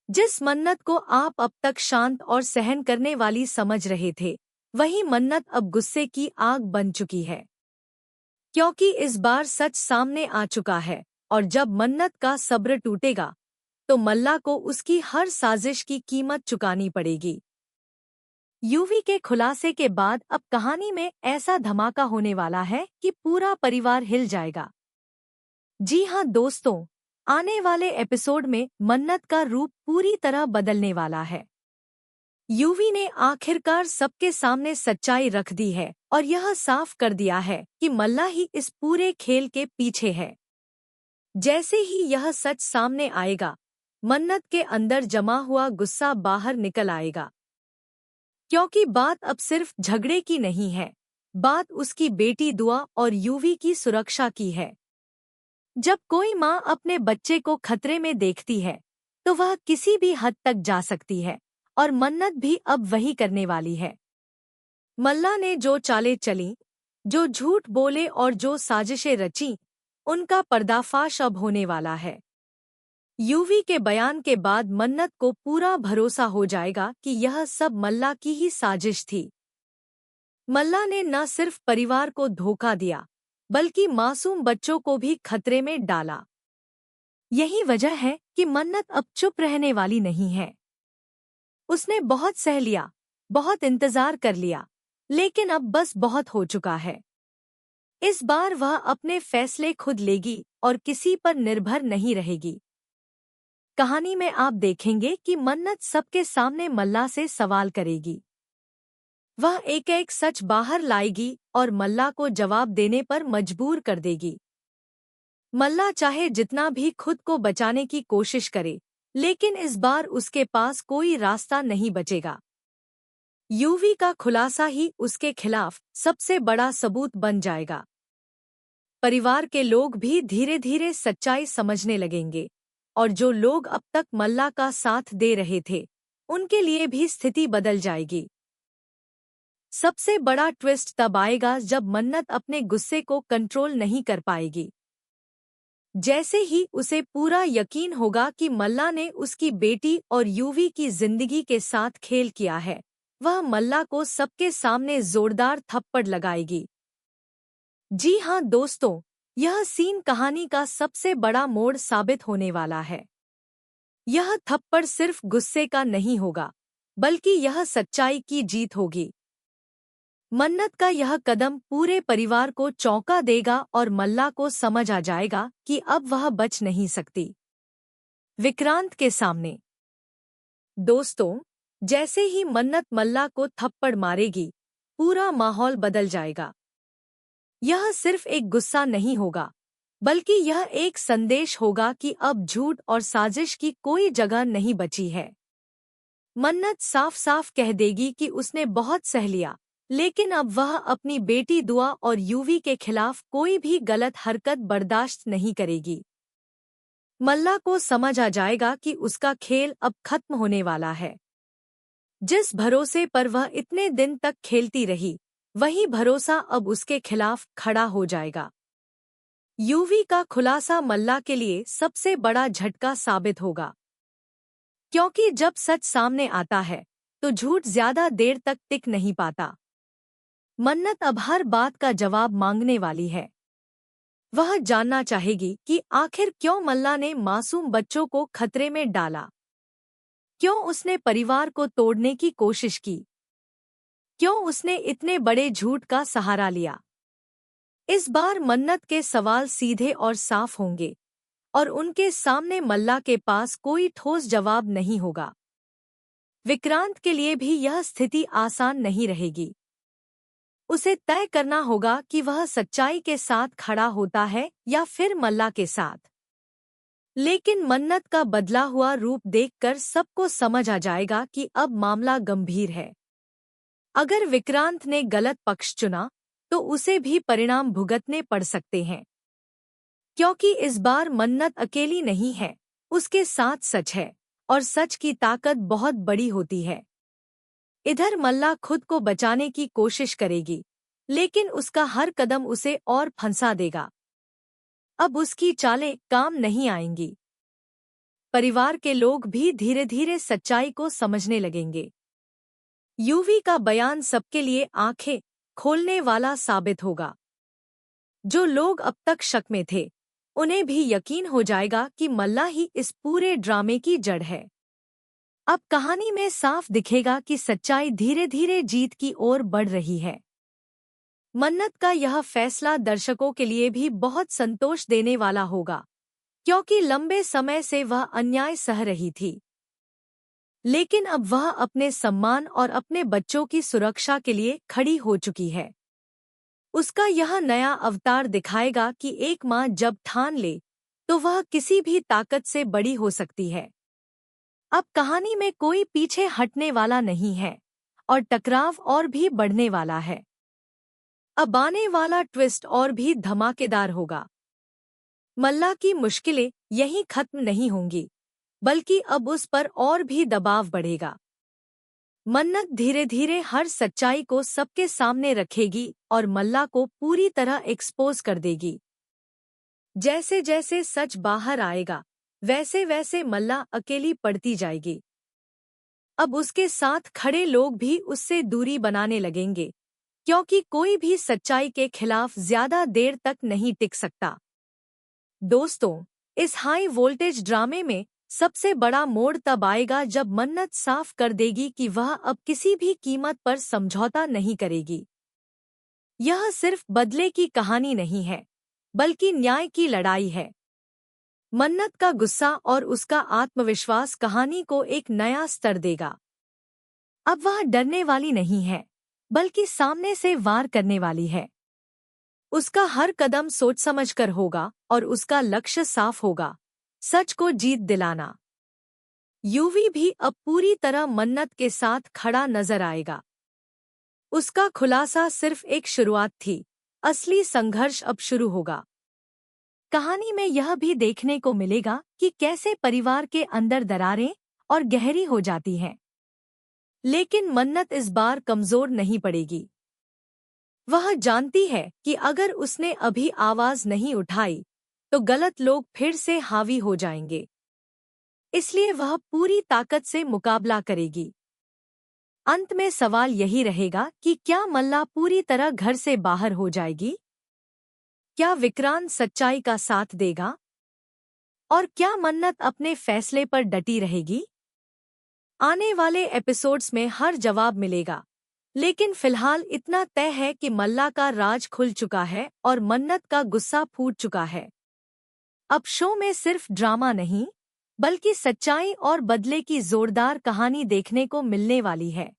जिस मन्नत को आप अब तक शांत और सहन करने वाली समझ रहे थे, वही मन्नत अब गुस्से की आग बन चुकी है। क्योंकि इस बार सच सामने आ चुका है और जब मन्नत का सब्र टूटेगा तो मल्ला को उसकी हर साजिश की कीमत चुकानी पड़ेगी। यूवी के खुलासे के बाद अब कहानी में ऐसा धमाका होने वाला है कि पूरा परिवार हिल जाएगा। जी हाँ दोस्तों, आने वाले एपिसोड में मन्नत का रूप पूरी तरह बदलने वाला है। यूवी ने आखिरकार सबके सामने सच्चाई रख दी है और यह साफ कर दिया है कि मल्ला ही इस पूरे खेल के पीछे है। जैसे ही यह सच सामने आएगा, मन्नत के अंदर जमा हुआ गुस्सा बाहर निकल आएगा। क्योंकि बात अब सिर्फ झगड़े की नहीं है, बात उसकी बेटी दुआ और यूवी की सुरक्षा की है। जब कोई माँ अपने बच्चे को खतरे में देखती है, तो वह किसी भी हद तक जा सकती है और मन्नत भी अब वही करने वाली है। मल्ला ने जो चालें चली, जो झूठ बोले और जो साजिशें रची, उनका पर्दाफाश अब होने वाला है। यूवी के बयान के बाद मन्नत को पूरा भरोसा हो जाएगा कि यह सब मल्ला की ही साजिश थी। मल्ला ने न सिर्फ परिवार को धोखा दिया, बल्कि मासूम बच्चों को भी खतरे में डाला। यही वजह है कि मन्नत अब चुप रहने वाली नहीं है। उसने बहुत सह लिया, बहुत इंतजार कर लिया, लेकिन अब बस बहुत हो चुका है। इस बार वह अपने फैसले खुद लेगी और किसी पर निर्भर नहीं रहेगी। कहानी में आप देखेंगे कि मन्नत सबके सामने मल्ला से सवाल करेगी। वह एक एक सच बाहर लाएगी और मल्ला को जवाब देने पर मजबूर कर देगी। मल्ला चाहे जितना भी खुद को बचाने की कोशिश करे, लेकिन इस बार उसके पास कोई रास्ता नहीं बचेगा। यूवी का खुलासा ही उसके खिलाफ सबसे बड़ा सबूत बन जाएगा। परिवार के लोग भी धीरे धीरे सच्चाई समझने लगेंगे और जो लोग अब तक मल्ला का साथ दे रहे थे, उनके लिए भी स्थिति बदल जाएगी। सबसे बड़ा ट्विस्ट तब आएगा जब मन्नत अपने गुस्से को कंट्रोल नहीं कर पाएगी। जैसे ही उसे पूरा यकीन होगा कि मल्ला ने उसकी बेटी और यूवी की जिंदगी के साथ खेल किया है, वह मल्ला को सबके सामने जोरदार थप्पड़ लगाएगी। जी हाँ दोस्तों, यह सीन कहानी का सबसे बड़ा मोड़ साबित होने वाला है। यह थप्पड़ सिर्फ गुस्से का नहीं होगा, बल्कि यह सच्चाई की जीत होगी। मन्नत का यह कदम पूरे परिवार को चौंका देगा और मल्ला को समझ आ जाएगा कि अब वह बच नहीं सकती। विक्रांत के सामने दोस्तों, जैसे ही मन्नत मल्ला को थप्पड़ मारेगी, पूरा माहौल बदल जाएगा। यह सिर्फ एक गुस्सा नहीं होगा, बल्कि यह एक संदेश होगा कि अब झूठ और साजिश की कोई जगह नहीं बची है। मन्नत साफ साफ कह देगी कि उसने बहुत सह लिया, लेकिन अब वह अपनी बेटी दुआ और यूवी के खिलाफ कोई भी गलत हरकत बर्दाश्त नहीं करेगी। मल्ला को समझ आ जाएगा कि उसका खेल अब खत्म होने वाला है। जिस भरोसे पर वह इतने दिन तक खेलती रही, वही भरोसा अब उसके खिलाफ खड़ा हो जाएगा। यूवी का खुलासा मल्ला के लिए सबसे बड़ा झटका साबित होगा, क्योंकि जब सच सामने आता है तो झूठ ज्यादा देर तक टिक नहीं पाता। मन्नत अब हर बात का जवाब मांगने वाली है। वह जानना चाहेगी कि आखिर क्यों मल्ला ने मासूम बच्चों को खतरे में डाला, क्यों उसने परिवार को तोड़ने की कोशिश की, क्यों उसने इतने बड़े झूठ का सहारा लिया। इस बार मन्नत के सवाल सीधे और साफ होंगे और उनके सामने मल्ला के पास कोई ठोस जवाब नहीं होगा। विक्रांत के लिए भी यह स्थिति आसान नहीं रहेगी। उसे तय करना होगा कि वह सच्चाई के साथ खड़ा होता है या फिर मल्ला के साथ। लेकिन मन्नत का बदला हुआ रूप देखकर सबको समझ आ जाएगा कि अब मामला गंभीर है। अगर विक्रांत ने गलत पक्ष चुना, तो उसे भी परिणाम भुगतने पड़ सकते हैं। क्योंकि इस बार मन्नत अकेली नहीं है, उसके साथ सच है, और सच की ताकत बहुत बड़ी होती है। इधर मल्ला खुद को बचाने की कोशिश करेगी, लेकिन उसका हर कदम उसे और फंसा देगा। अब उसकी चालें काम नहीं आएंगी। परिवार के लोग भी धीरे धीरे सच्चाई को समझने लगेंगे। यूवी का बयान सबके लिए आंखें खोलने वाला साबित होगा। जो लोग अब तक शक में थे, उन्हें भी यकीन हो जाएगा कि मल्ला ही इस पूरे ड्रामे की जड़ है। अब कहानी में साफ दिखेगा कि सच्चाई धीरे धीरे जीत की ओर बढ़ रही है। मन्नत का यह फैसला दर्शकों के लिए भी बहुत संतोष देने वाला होगा, क्योंकि लंबे समय से वह अन्याय सह रही थी। लेकिन अब वह अपने सम्मान और अपने बच्चों की सुरक्षा के लिए खड़ी हो चुकी है। उसका यह नया अवतार दिखाएगा कि एक माँ जब ठान ले तो वह किसी भी ताकत से बड़ी हो सकती है। अब कहानी में कोई पीछे हटने वाला नहीं है और टकराव और भी बढ़ने वाला है। अब आने वाला ट्विस्ट और भी धमाकेदार होगा। मल्ला की मुश्किलें यहीं खत्म नहीं होंगी, बल्कि अब उस पर और भी दबाव बढ़ेगा। मन्नत धीरे धीरे हर सच्चाई को सबके सामने रखेगी और मल्ला को पूरी तरह एक्सपोज कर देगी। जैसे जैसे सच बाहर आएगा, वैसे वैसे मल्ला अकेली पड़ती जाएगी। अब उसके साथ खड़े लोग भी उससे दूरी बनाने लगेंगे, क्योंकि कोई भी सच्चाई के खिलाफ ज्यादा देर तक नहीं टिक सकता। दोस्तों, इस हाई वोल्टेज ड्रामे में सबसे बड़ा मोड़ तब आएगा जब मन्नत साफ कर देगी कि वह अब किसी भी कीमत पर समझौता नहीं करेगी। यह सिर्फ बदले की कहानी नहीं है, बल्कि न्याय की लड़ाई है। मन्नत का गुस्सा और उसका आत्मविश्वास कहानी को एक नया स्तर देगा। अब वह डरने वाली नहीं है, बल्कि सामने से वार करने वाली है। उसका हर कदम सोच समझकर होगा और उसका लक्ष्य साफ होगा, सच को जीत दिलाना। यूवी भी अब पूरी तरह मन्नत के साथ खड़ा नजर आएगा। उसका खुलासा सिर्फ एक शुरुआत थी, असली संघर्ष अब शुरू होगा। कहानी में यह भी देखने को मिलेगा कि कैसे परिवार के अंदर दरारें और गहरी हो जाती हैं। लेकिन मन्नत इस बार कमजोर नहीं पड़ेगी। वह जानती है कि अगर उसने अभी आवाज नहीं उठाई तो गलत लोग फिर से हावी हो जाएंगे। इसलिए वह पूरी ताकत से मुकाबला करेगी। अंत में सवाल यही रहेगा कि क्या मल्ला पूरी तरह घर से बाहर हो जाएगी? क्या विक्रांत सच्चाई का साथ देगा? और क्या मन्नत अपने फैसले पर डटी रहेगी? आने वाले एपिसोड्स में हर जवाब मिलेगा। लेकिन फिलहाल इतना तय है कि मल्ला का राज खुल चुका है और मन्नत का गुस्सा फूट चुका है। अब शो में सिर्फ ड्रामा नहीं, बल्कि सच्चाई और बदले की जोरदार कहानी देखने को मिलने वाली है।